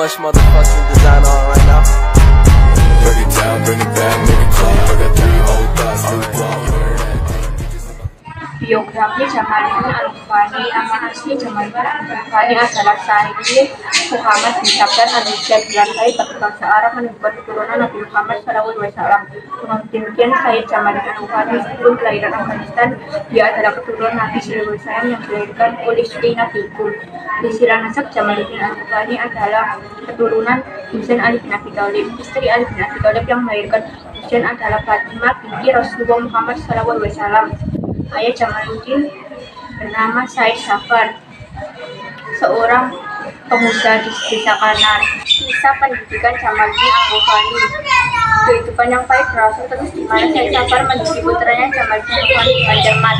much motherfucking design on right now. Break it down, bring it back, make it clap. I got 3 old thoughts, new block. Biografi Jamaluddin Al-Afghani. Nama asli Jamaluddin Al-Afghani adalah Sayyid Muhammad bin Sabdan Al-Hujjaj gelar Sayyid berbahasa Arab menunjukkan keturunan Nabi Muhammad SAW. Dengan demikian Sayyid Jamaluddin Al-Afghani meskipun kelahiran Afghanistan, dia adalah keturunan Nabi SAW yang dilahirkan oleh istri Nabi Gul. Silsilah nasab Jamaluddin Al-Afghani adalah keturunan Husain Ali bin Abi Thalib. Istri Ali bin Abi Thalib yang melahirkan Husain adalah Fatimah binti Rasulullah Muhammad SAW. Ayah Jamaluddin bernama Said Safar, seorang pengusaha di desa Kanar. Kisah pendidikan Jamaluddin Al-Afghani. Kehidupan yang baik berlangsung terus di mana Said Safar mendidik putranya Jamaluddin Al-Afghani dengan cermat.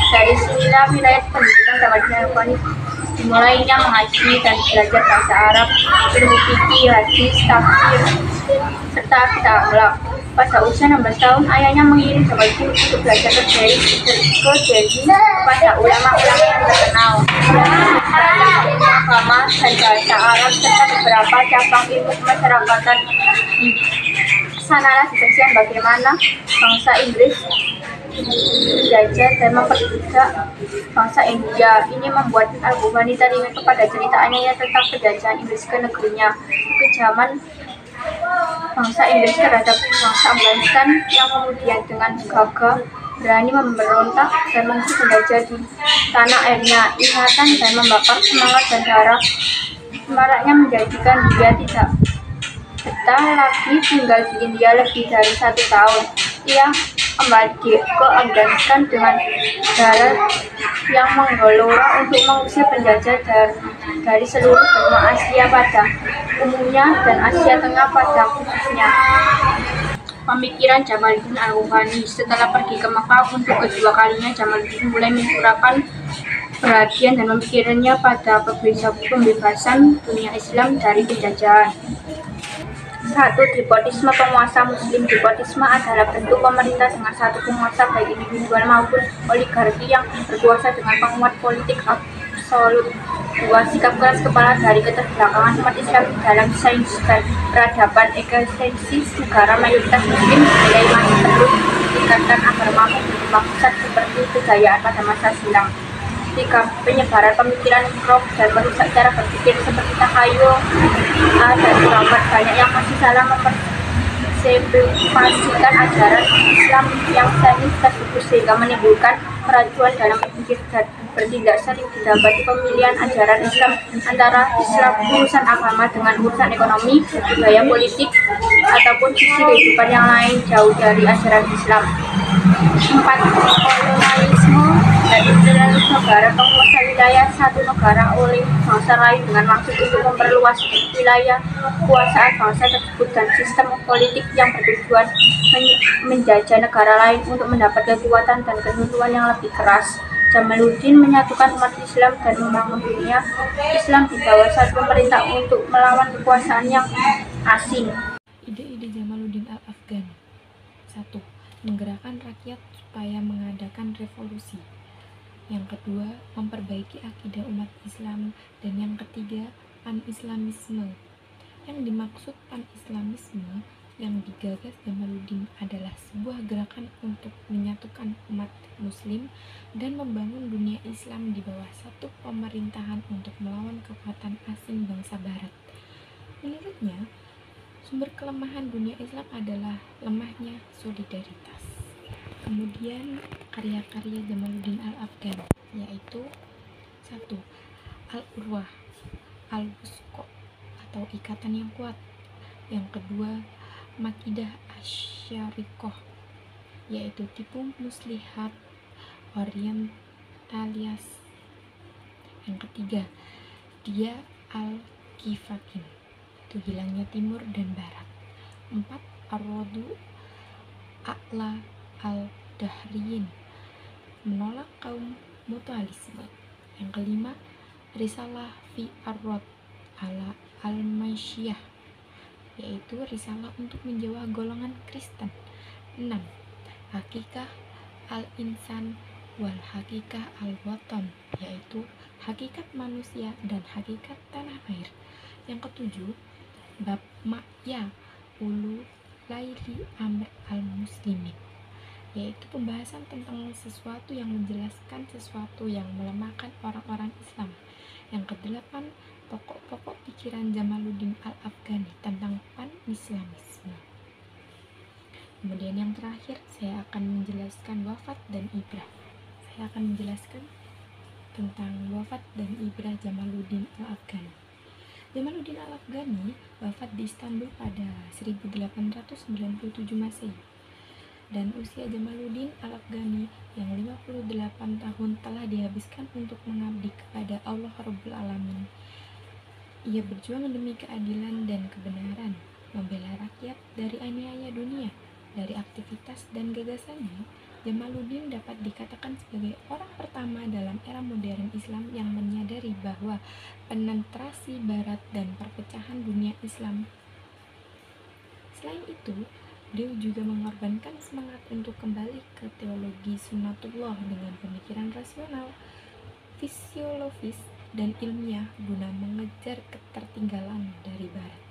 Dari sinilah wilayah pendidikan Jamaluddin Al-Afghani dimulainya mengaji dan belajar bahasa Arab, ilmu fikih, hadis, tafsir, serta akidah akhlak. Pada usia 16 tahun, ayahnya mengirim Jamaluddin untuk belajar ke Delhi kepada ulama-ulama yang terkenal. Belajar ilmu agama dan bahasa Arab serta beberapa cabang ilmu kemasyarakatan. Di sanalah disaksikan bagaimana bangsa Inggris menjajah dan memperbudak bangsa India. Ini membuat Al-Afghani teringat kepada cerita ayahnya tentang penjajahan Inggris ke negerinya. Kejaman bangsa Inggris terhadap bangsa Afghanistan yang kemudian dengan gagah berani memberontak dan mengusir penjajah di tanah airnya. Ingatan dan membakar semangat dan darah semaraknya menjadikan dia tidak betah lagi tinggal di India lebih dari 1 tahun. Ia kembali ke Afghanistan dengan darah yang menggelora untuk mengusir penjajah dari seluruh benua Asia pada umumnya dan Asia Tengah pada khususnya. Pemikiran Jamaluddin Al-Afghani. Setelah pergi ke Mekah untuk kedua kalinya, Jamaluddin mulai mencurahkan perhatian dan pemikirannya pada pembebasan dunia Islam dari penjajahan. 1. Despotisme penguasa Muslim. Despotisme adalah bentuk pemerintah dengan satu penguasa baik individual maupun oligarki yang berkuasa dengan penguat politik absolut. 2. Sikap keras kepala dari keterbelakangan umat Islam dalam sains dan peradaban. Eksistensi negara mayoritas Muslim dinilai masih perlu ditingkatkan agar mampu menerima pusat seperti kejayaan pada masa silam. 3. Penyebaran pemikiran mikrob dan merusak cara berpikir seperti takhayul dan keramat. Banyak yang masih salah mempersepsikan ajaran Islam yang sains tersebut sehingga menimbulkan keracuan dalam berpikir dan bertindak. Sering didapati pemilihan ajaran Islam antara Islam urusan agama dengan urusan ekonomi, budaya, politik, ataupun sisi kehidupan yang lain jauh dari ajaran Islam. 4. Kolonialisme dan imperialisme. Negara penguasa wilayah satu negara oleh bangsa lain dengan maksud untuk memperluas wilayah kekuasaan bangsa tersebut dan sistem politik yang bertujuan menjajah negara lain untuk mendapat kekuatan dan ketentuan yang lebih keras. Jamaluddin menyatukan umat Islam dan membangun dunia Islam di bawah satu pemerintah untuk melawan kekuasaan yang asing. Ide-ide Jamaluddin Al-Afghani. 1. Menggerakkan rakyat supaya mengadakan revolusi. Yang kedua, memperbaiki akidah umat Islam. Dan yang ketiga, pan-Islamisme. Yang dimaksud pan-Islamisme yang digagas Jamaluddin adalah sebuah gerakan untuk menyatukan umat Muslim dan membangun dunia Islam di bawah satu pemerintahan untuk melawan kekuatan asing bangsa Barat. Menurutnya, sumber kelemahan dunia Islam adalah lemahnya solidaritas. Kemudian karya-karya Jamaluddin Al-Afghani yaitu 1. Al-Urwah Al-Wusqa atau ikatan yang kuat. Yang kedua, Makidah Asyariqah yaitu tipu muslihat orientalis. Yang ketiga, Dia Al-Kifakin itu hilangnya timur dan barat. 4. Ar-Radu A'la Al-Dahriyin menolak kaum mutualisme. Yang kelima, Risalah fi Ar-Rad ala Al-Masyiyah yaitu risalah untuk menjawab golongan Kristen. 6. Hakikah Al-Insan wal Hakikah Al-Watan yaitu hakikat manusia dan hakikat tanah air. Yang ketujuh, bab Ma'ya Ulu Laili Amr al-Muslimin, yaitu pembahasan tentang sesuatu yang menjelaskan sesuatu yang melemahkan orang-orang Islam. Yang kedelapan, pokok-pokok pikiran Jamaluddin al-Afghani tentang pan-islamisme. Kemudian yang terakhir, saya akan menjelaskan wafat dan ibrah. Saya akan menjelaskan tentang wafat dan ibrah Jamaluddin al-Afghani. Jamaluddin al-Afghani wafat di Istanbul pada 1897 Masehi. Dan usia Jamaluddin al-Afghani yang 58 tahun telah dihabiskan untuk mengabdi kepada Allah Rabbul Alamin. Ia berjuang demi keadilan dan kebenaran, membela rakyat dari aniaya dunia. Dari aktivitas dan gagasannya, Jamaluddin dapat dikatakan sebagai orang pertama dalam era modern Islam yang menyadari bahwa penetrasi Barat dan perpecahan dunia Islam. Selain itu, beliau juga mengorbankan semangat untuk kembali ke teologi sunnatullah dengan pemikiran rasional, fisiologis, dan ilmiah guna mengejar ketertinggalan dari Barat.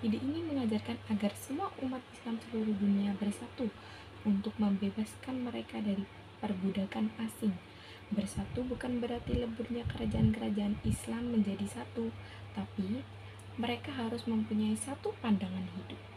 Ide ini mengajarkan agar semua umat Islam seluruh dunia bersatu untuk membebaskan mereka dari perbudakan asing. Bersatu bukan berarti leburnya kerajaan-kerajaan Islam menjadi satu, tapi mereka harus mempunyai satu pandangan hidup.